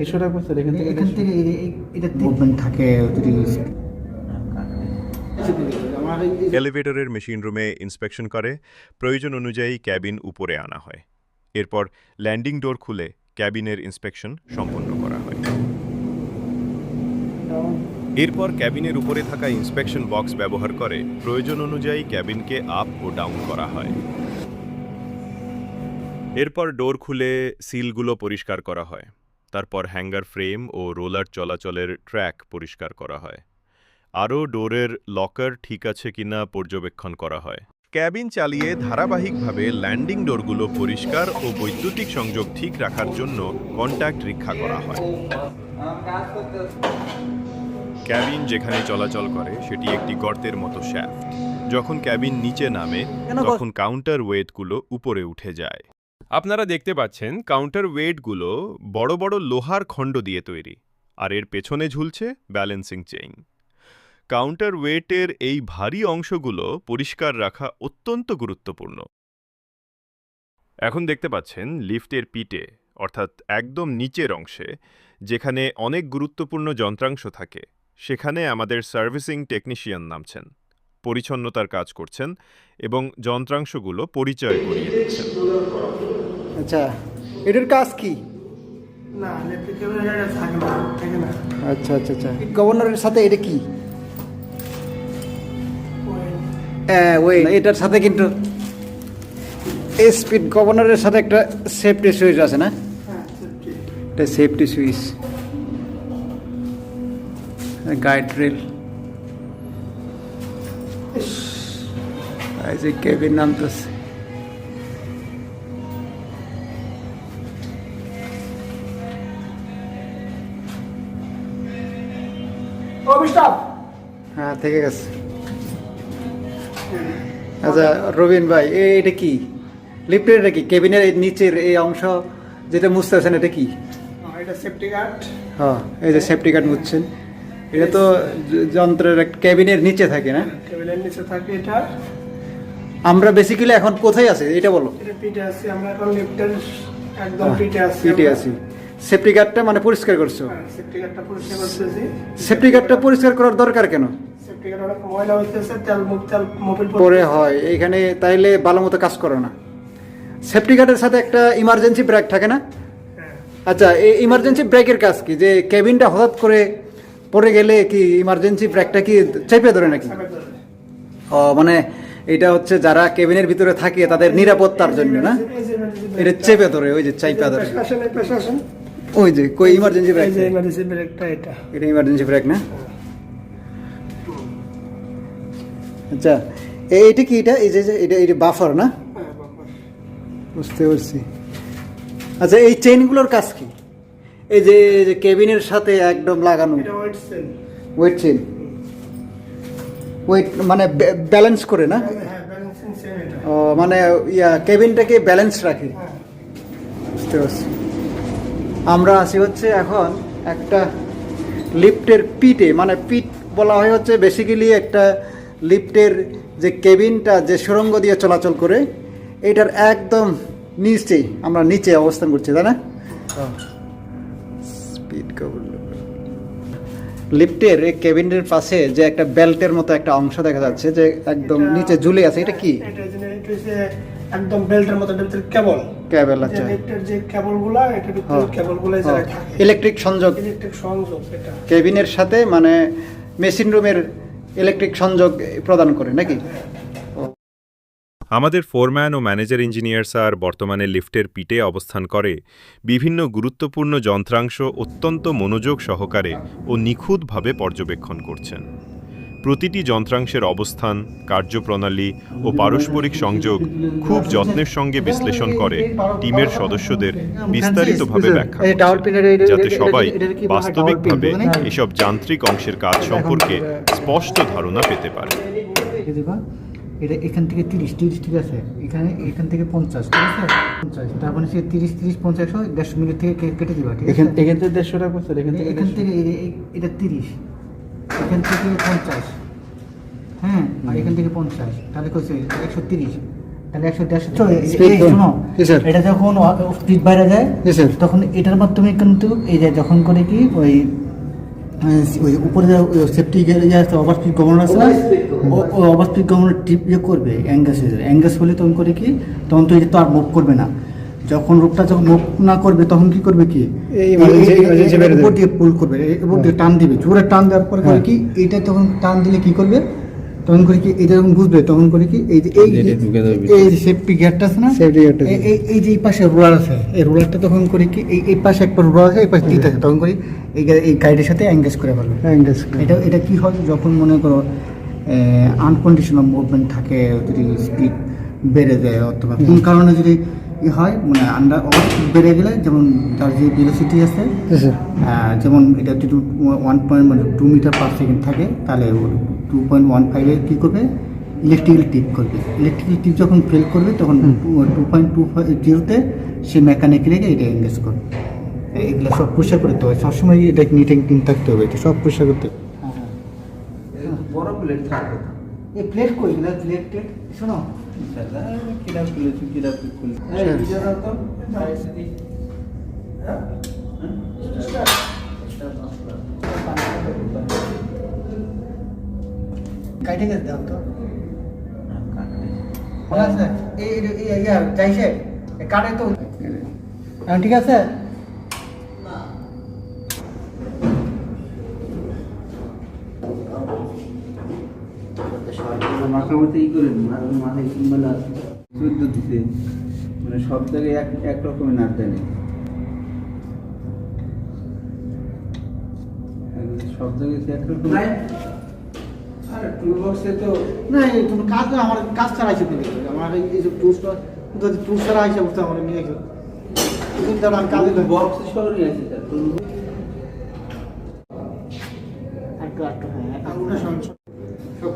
এশোটা করছে এখান থেকে এখান থেকে এটা মুভমেন্ট থাকে যদি এলিভেটরের মেশিন রুমে ইন্সপেকশন করে প্রয়োজন অনুযায়ী ক্যাবিন উপরে আনা হয়। এরপর ল্যান্ডিং ডোর খুলে ক্যাবিনের ইন্সপেকশন সম্পন্ন করা হয়। এরপর ক্যাবিনের উপরে থাকা ইন্সপেকশন বক্স ব্যবহার করে প্রয়োজন অনুযায়ী ক্যাবিনকে আপ ও ডাউন করা হয়। এরপর ডোর খুলে সিলগুলো পরিষ্কার করা হয়। তারপর হ্যাঙ্গার ফ্রেম ও রোলার চলাচলের ট্র্যাক পরিষ্কার করা হয়। আরও ডোরের লকার ঠিক আছে কিনা পর্যবেক্ষণ করা হয়। ক্যাবিন চালিয়ে ধারাবাহিকভাবে ল্যান্ডিং ডোরগুলো পরিষ্কার ও বৈদ্যুতিক সংযোগ ঠিক রাখার জন্য কন্ট্যাক্ট রক্ষা করা হয়। ক্যাবিন যেখানে চলাচল করে সেটি একটি গর্তের মতো শ্যাফট। যখন ক্যাবিন নিচে নামে তখন কাউন্টার ওয়েটগুলো উপরে উঠে যায়। আপনারা দেখতে পাচ্ছেন কাউন্টার ওয়েটগুলো বড় বড় লোহার খণ্ড দিয়ে তৈরি, আর এর পেছনে ঝুলছে ব্যালেন্সিং চেইন। কাউন্টার ওয়েটের এই ভারী অংশগুলো পরিষ্কার রাখা অত্যন্ত গুরুত্বপূর্ণ। এখন দেখতে পাচ্ছেন লিফটের পিঠে, অর্থাৎ একদম নিচের অংশে যেখানে অনেক গুরুত্বপূর্ণ যন্ত্রাংশ থাকে, সেখানে আমাদের সার্ভিসিং টেকনিশিয়ান নামছেন, পরিচ্ছন্নতার কাজ করছেন এবং যন্ত্রাংশগুলো পরিচয় করিয়ে দিচ্ছেন। আচ্ছা, এটার কাজ কি? না ইলেকট্রিক ক্যাবিনেট থাকে না। আচ্ছা আচ্ছা আচ্ছা, গভর্নরের সাথে এটা কি? ওই এটার সাথে কিন্তু স্পিড গভর্নরের সাথে একটা সেফটি সুইচ আছে না? এটা সেফটি সুইচ, গাইড রেল, এই যে কেবিন নামতেছে। হ্যাঁ, থেকে গেছে। আচ্ছা রবিন ভাই, এটা কি লিফটের? এটা কি কেবিনের নিচের এই অংশ যেটা মুছতেছেন, এটা কি? এটা সেফটি গার্ড। হ্যাঁ, এই যে সেফটি গার্ড মুছছেন, এটা তো যন্ত্রের ক্যাবিনের নিচে থাকে না? কেবিনের নিচে থাকে এটা। আমরা বেসিক্যালি এখন কোথায় আছে এটা বলো। এটা পিঠে আছে, আমরা এখন লিফটের একদম পিঠে আছি। পিঠে আছি। সেফটি গার্ডটা মানে পরিষ্কার করছো? সেফটি গার্ডটা পরিষ্কার করতেছি। সেফটি গার্ডটা পরিষ্কার করার দরকার কেন? সেফটি গার্ড অনেক ময়লা হইতেছে, তেল মোবিল পরে হয় এখানে, তাইলে ভালো মতো কাজ করে না। সেফটি গার্ডের সাথে একটা ইমার্জেন্সি ব্রেক থাকে না? আচ্ছা, এই ইমার্জেন্সি ব্রেকের কাজ কি? যে কেবিনটা হঠাৎ করে পড়ে গেলে কি ইমার্জেন্সি ব্রেকটা কি চেপে ধরে নাকি? ও মানে এটা হচ্ছে যারা কেবিনের ভিতরে থাকে তাদের নিরাপত্তার জন্য না? এটা চেপে ধরে, ওই যে চাইপা ধরে। ওই যে কই ইমার্জেন্সি ব্রেক, ইমার্জেন্সি ব্রেকটা এটা ইমার্জেন্সি ব্রেক না? আচ্ছা, এইটা কি? এই যে এটা বাফার না? বুঝতে পারছি। আচ্ছা, এই চেইনগুলোর কাজ কি? এই যে কেবিনের সাথে একদম লাগানো ওয়েট চেইন, ওয়েট মানে ব্যালেন্স করে না? ও মানে কেবিনটাকে ব্যালেন্স রাখে। বুঝতে পারছি। আমরা আছি হচ্ছে এখন একটা লিফটের পিঠে, মানে পিঠ বলা হয় হচ্ছে বেসিক্যালি একটা লিফটের যে কেবিনটা যে সুড়ঙ্গ দিয়ে চলাচল করে, এটার একদম নিচেই আমরা নিচে অবস্থান করছি, তাই না? স্পিড লিফটের এই কেবিনের পাশে যে একটা বেল্টের মতো একটা অংশ দেখা যাচ্ছে যে একদম নিচে ঝুলে আছে, এটা কি? একদম বেল্টের মতো, বেল্টের কেবল। আচ্ছা, লিফটের যে কেবলগুলো, এটা কেবলগুলো এই জায়গায় থাকে। ইলেকট্রিক সংযোগ এটা কেবিনের সাথে, মানে মেশিন রুমের ইলেকট্রিক সংযোগ প্রদান করে নাকি? আমাদের ফোরম্যান ও ম্যানেজার ইঞ্জিনিয়ার স্যার বর্তমানে লিফটের পিঠে অবস্থান করে বিভিন্ন গুরুত্বপূর্ণ যন্ত্রাংশ অত্যন্ত মনোযোগ সহকারে ও নিখুঁতভাবে পর্যবেক্ষণ করছেন। প্রতিটি যন্ত্রাংশের অবস্থান, কার্যপ্রণালী ও পারস্পরিক সংযোগ খুব যত্নের সঙ্গে বিশ্লেষণ করে টিমের সদস্যদের বিস্তারিতভাবে ব্যাখ্যা করছেন, যাতে সবাই বাস্তবিকভাবে এসব যান্ত্রিক অংশের কাজ সম্পর্কে স্পষ্ট ধারণা পেতে পারে। এটা এখান থেকে 30 ঠিক আছে, এখান থেকে 50 ঠিক আছে, 50 তার মানে সে 30 50 150 মিনিট থেকে কেটে দিবা। ঠিক আছে, এখান থেকে 150 টাকা করছে। এখান থেকে এটা 30, এখান থেকে 50, হ্যাঁ, আর এখান থেকে 50, তাহলে কত? 130। তাহলে 100 তো Speed কম। শোনো, জি, স্যার। এটা যখন স্পিড বাইরে যায় জি, স্যার। তখন এটার মাধ্যমে কিন্তু এই যে যখন করে কি ওই ওই উপরে যে সেফটি ওভার স্পিড গভর্নর আছে না, ওই ওভার স্পিড গভর্নর টিপ ইয়ে করবে অ্যাঙ্গাস হলে তখন করে কি তখন তো এটা তো আর মুভ করবে না। যখন রোগটা যখন মুভ না করবে তখন কি করবে কি এই emergency বের উপর দেবে। দিয়ে পুল করবে, উপর দিয়ে টান দিবে, জোরে টান দেওয়ার পরে করে কি এইটা তখন টান দিলে কি করবে তখন করে কি এটা যখন বুঝবে তখন করে কি এই যে এই সেফটি গিয়ারটা আছে না, Safety gearটা আছে। এই যে এই পাশে রোলার আছে, এই রোলারটা তখন করে কি এই পাশে একটা রোলার আছে, এই পাশে দিতে আছে, তখন করে এই গাইডের সাথে এঙ্গেজ করে ফেলবে। Engage করে। এটা কি হয় যখন মনে করো আনকন্ডিশনাল মুভমেন্ট থাকে, যদি স্পিড বেড়ে যায় অথবা কোন কারণে যদি হয় মানে আন্ডার বেড়ে গেলে, যেমন তার যে ভেলোসিটি আছে জি, স্যার। যেমন এটা যদি 1.2 মিটার পার সেকেন্ড থাকে তাহলে 2.15-এ কী করবে ইলেকট্রিক্যাল টিপ করবে। ইলেকট্রিক্যাল টিপ যখন ফেল করবে তখন 2.20-তে সে মেকানিক্যালি এটা এঙ্গেজ করবে। এগুলো সব পরিষ্কার করতে হবে, সবসময় এটা নিট অ্যান্ড ক্লিন থাকতে হবে, এটা সব পরিষ্কার করতে হবে। বড় প্লেট থাকবে। এই প্লেট কই গেলে প্লেট টেট শোনো কিরা খুলেছি কিরা খুলে এই এটা দাও তো বাইরে দি হ্যাঁ কাটে গেছে দাও তো ভালো আছে এই ইয়া যাইছে কাটে তো ঠিক আছে। মাথা মতো ই করে মাথায় সিম্বল চোদ্দ দিতে মানে সব জায়গায় এক রকমের নাট দেয় না। সব জায়গায় একরকম আরে টুল বক্সে তো না এই তুমি কাজ না, আমার কাজ ছাড়া আইছে তুমি আমার এই যে টুলসটা যদি টুলস ছাড়া আইছে বুঝতে আমার নিয়ে গেল কিন্তু আমি কাজে বক্সে সরই আছে স্যার টুল একটু হ্যাঁ সব